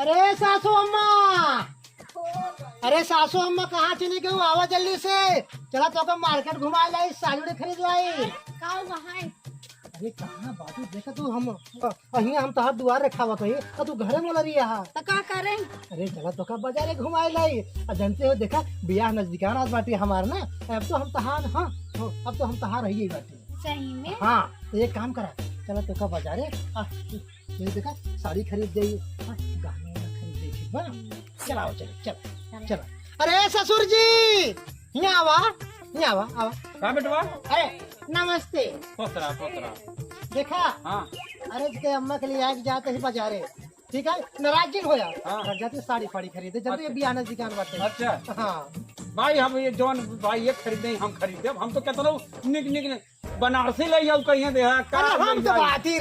अरे सासू अम्मा, अरे सासू अम्मा कहाँ चली गई? आवा जल्दी से, चला तो मार्केट घुमा लाई, साड़ी खरीद लाई। अरे कहाँ बाबू, देखा तू हम हम तोहार दुआर रखा हुआ कही और तू घरे मोला रही यहाँ तो का करें? अरे चला तो का बाजारे घुमाए लाई। जानते हो देखा बियाह नजदीक आज बाटी हमार ना, अब तो हम तहार हाँ अब तो हम तहार रही बाटी। सही में? हाँ तो एक काम करा, चला तो का बाजारे ये देखा साड़ी खरीद जाइए, गहने खरीद जाइए, ठीक बा? चलाओ चलो चल चलो। अरे ससुर जी यहाँ आवा, यहाँ आवा आवा। का बेटवा? अरे नमस्ते। पोतरा पोतरा देखा हाँ अरे के अम्मा के लिए आज जाते ही बाजारे, ठीक है नाराज हो जा हाँ। जाते साड़ी फाड़ी खरीदे जल्दी अच्छा। बियाह दुकान बाटे। अच्छा हाँ भाई हम ये जौन भाई ये खरीदे हम खरीदे, हम तो कहते रहो निक निक बनारसी ले जाओ कहीं दे अरे हम तो बात ही